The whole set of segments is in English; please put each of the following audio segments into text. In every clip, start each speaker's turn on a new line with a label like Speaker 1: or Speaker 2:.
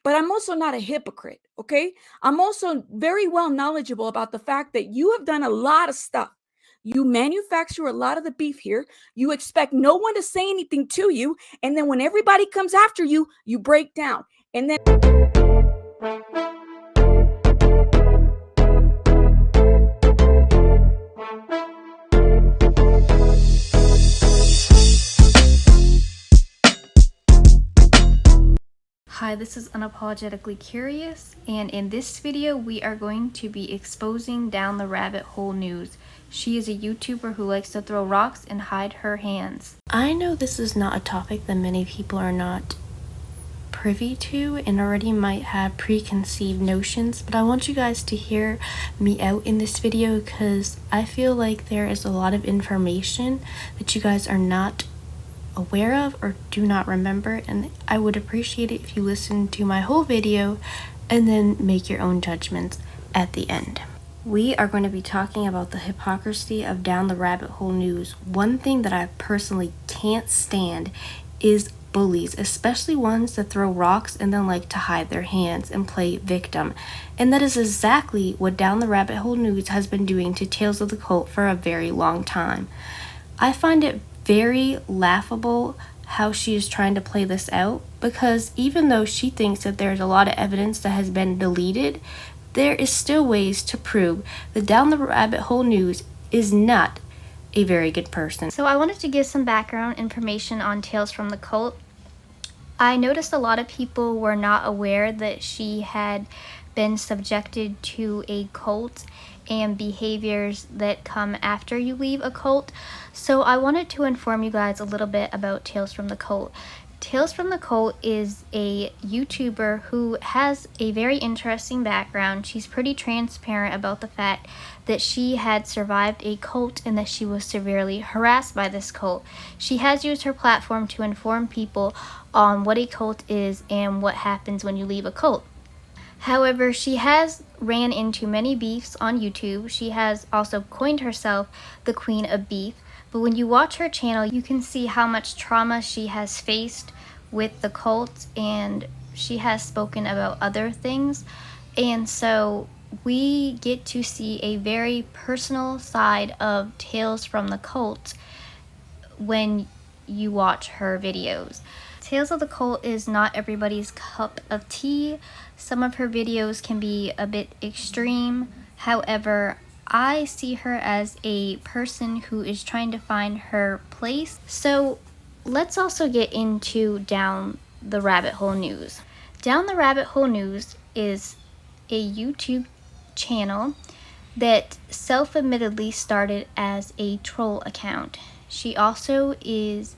Speaker 1: but I'm also not a hypocrite, okay? I'm also very well knowledgeable about the fact that you have done a lot of stuff. You manufacture a lot of the beef here. You expect no one to say anything to you. And then when everybody comes after you, you break down. And then
Speaker 2: Hi, this is Unapologetically Curious, and in this video we are going to be exposing Down the Rabbit Hole News. She is a YouTuber who likes to throw rocks and hide her hands. I know this is not a topic that many people are not privy to and already might have preconceived notions, but I want you guys to hear me out in this video because I feel like there is a lot of information that you guys are not aware of or do not remember, and I would appreciate it if you listen to my whole video and then make your own judgments at the end. We are going to be talking about the hypocrisy of Down the Rabbit Hole News. One thing that I personally can't stand is bullies, especially ones that throw rocks and then like to hide their hands and play victim. And that is exactly what Down the Rabbit Hole News has been doing to Tales of the Cult for a very long time. I find it very laughable how she is trying to play this out, because even though she thinks that there's a lot of evidence that has been deleted, there is still ways to prove that Down the Rabbit Hole News is not a very good person. So I wanted to give some background information on Tales from the Cult. I noticed a lot of people were not aware that she had been subjected to a cult and behaviors that come after you leave a cult. So I wanted to inform you guys a little bit about Tales from the Cult. Tales from the Cult is a YouTuber who has a very interesting background. She's pretty transparent about the fact that she had survived a cult and that she was severely harassed by this cult. She has used her platform to inform people on what a cult is and what happens when you leave a cult. However, she has ran into many beefs on YouTube. She has also coined herself the Queen of Beef. But when you watch her channel, you can see how much trauma she has faced with the cult, and she has spoken about other things. And so we get to see a very personal side of Tales from the Cult when you watch her videos. Tales of the Cult is not everybody's cup of tea. Some of her videos can be a bit extreme. However, I see her as a person who is trying to find her place. So let's also get into Down the Rabbit Hole News. Down the Rabbit Hole News is a YouTube channel that self-admittedly started as a troll account. She also is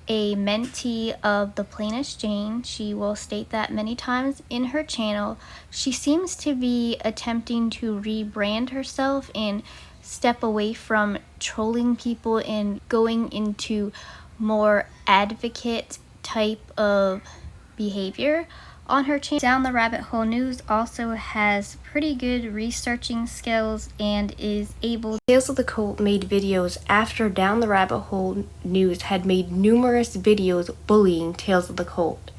Speaker 2: a mentee of the Plainest. She will state that many times in her channel. She seems to be attempting to rebrand herself and step away from trolling people and going into more advocate type of behavior on her channel. Down the Rabbit Hole News also has pretty good researching skills and is able. Tales of the Cult made videos after Down the Rabbit Hole News had made numerous videos bullying Tales of the Cult.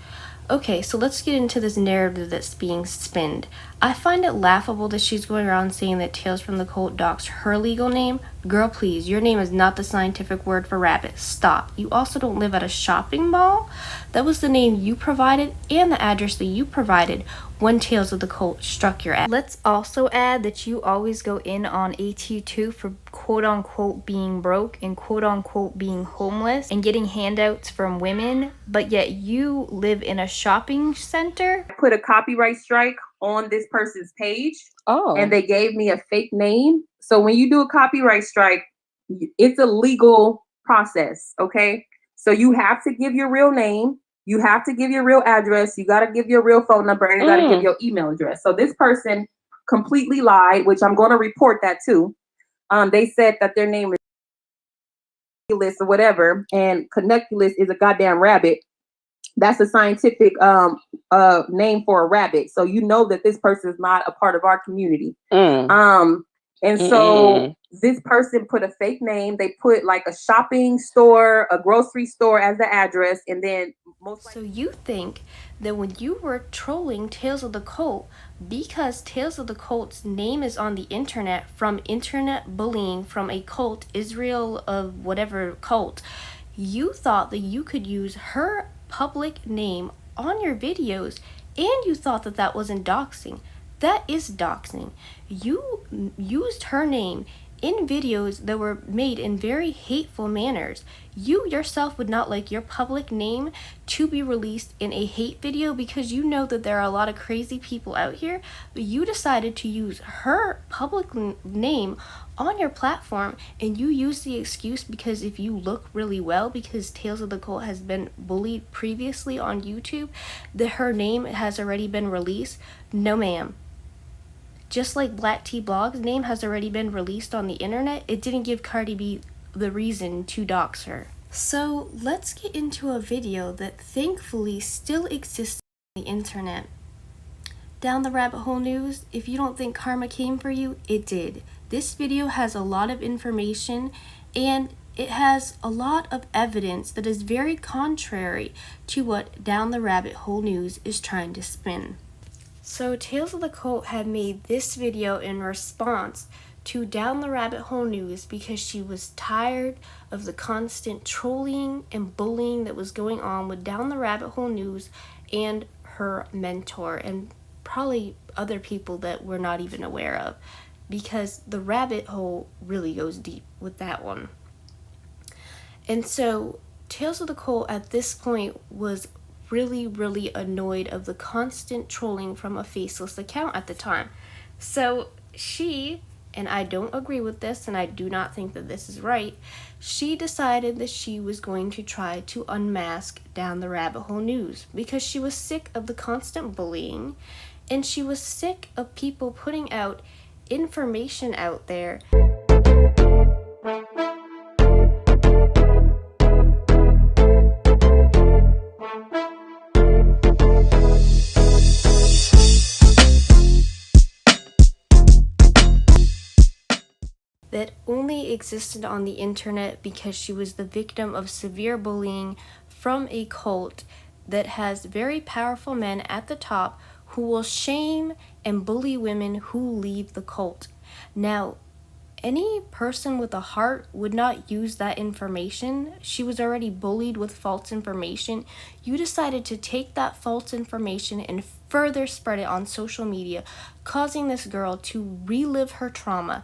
Speaker 2: Okay, so let's get into this narrative that's being spinned. I find it laughable that she's going around saying that Tales from the Cult doxed her legal name. Girl, please, your name is not the scientific word for rabbit. Stop. You also don't live at a shopping mall. That was the name you provided and the address that you provided when Tales of the Cult struck your ass. Let's also add that you always go in on AT2 for quote-unquote being broke and quote-unquote being homeless and getting handouts from women, but yet you live in a shopping center.
Speaker 3: Put a copyright strike on this person's page.
Speaker 1: oh,
Speaker 3: And they gave me a fake name. So when you do a copyright strike, it's a legal process, okay? So you have to give your real name, you have to give your real address, you got to give your real phone number, and you got to give your email address. So this person completely lied, which I'm going to report that too. They said that their name is Connecculus or whatever, and Connecculus is a goddamn rabbit. That's a scientific name for a rabbit. So you know that this person is not a part of our community. And so this person put a fake name. They put like a shopping store, a grocery store as the address, and then
Speaker 2: So you think that when you were trolling Tales of the Cult, because Tales of the Cult's name is on the internet from internet bullying from a cult, Israel of whatever cult, you thought that you could use her public name on your videos, and you thought that that wasn't doxing. That is doxing. You used her name in videos that were made in very hateful manners. You yourself would not like your public name to be released in a hate video because you know that there are a lot of crazy people out here, but you decided to use her public name on your platform, and you use the excuse because if you look really well, because Tales of the Cult has been bullied previously on YouTube, that her name has already been released. No ma'am. Just like Black T Blog's name has already been released on the internet, it didn't give Cardi B the reason to dox her. So let's get into a video that thankfully still exists on the internet. Down the Rabbit Hole News, if you don't think karma came for you, it did. This video has a lot of information and it has a lot of evidence that is very contrary to what Down the Rabbit Hole News is trying to spin. So Tales of the Cult had made this video in response to Down the Rabbit Hole News because she was tired of the constant trolling and bullying that was going on with Down the Rabbit Hole News and her mentor and probably other people that we're not even aware of, because the rabbit hole really goes deep with that one. And so Tales of the Cult at this point was really annoyed of the constant trolling from a faceless account at the time. So she, and I don't agree with this and I do not think that this is right, she decided that she was going to try to unmask Down the Rabbit Hole News because she was sick of the constant bullying and she was sick of people putting out information out there that only existed on the internet because she was the victim of severe bullying from a cult that has very powerful men at the top who will shame and bully women who leave the cult. Now, any person with a heart would not use that information. She was already bullied with false information. You decided to take that false information and further spread it on social media, causing this girl to relive her trauma.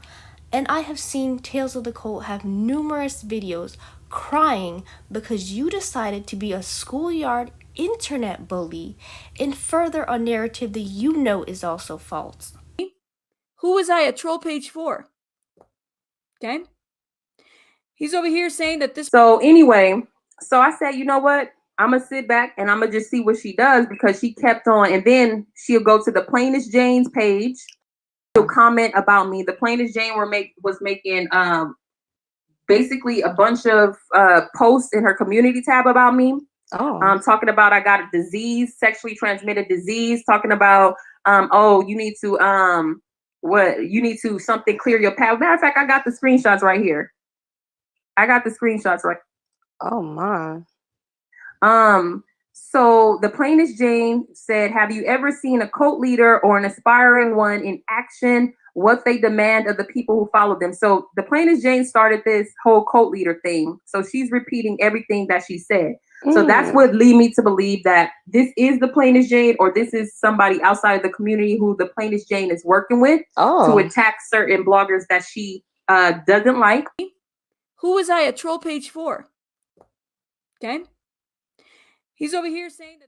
Speaker 2: And I have seen Tales of the Cult have numerous videos crying because you decided to be a schoolyard internet bully and further a narrative that you know is also false.
Speaker 1: Who was I a troll page for? Okay. He's over here saying that this.
Speaker 3: So anyway, so I said, you know what? I'm going to sit back and I'm going to just see what she does because she kept on. And then she'll go to the Plainest Jane's page. She'll comment about me. The Plainest Jane was making basically a bunch of posts in her community tab about me. Talking about I got a disease, sexually transmitted disease, talking about oh, you need to something clear your path. Matter of fact, I got the screenshots right here.
Speaker 4: Oh my.
Speaker 3: So the Plainest Jane said, have you ever seen a cult leader or an aspiring one in action? What they demand of the people who follow them. So the Plainest Jane started this whole cult leader thing. So she's repeating everything that she said. So that's what lead me to believe that this is the Plainest Jane, or this is somebody outside of the community who the Plainest Jane is working with to attack certain bloggers that she doesn't like.
Speaker 1: Who was I a troll page for? Okay. He's over here saying that.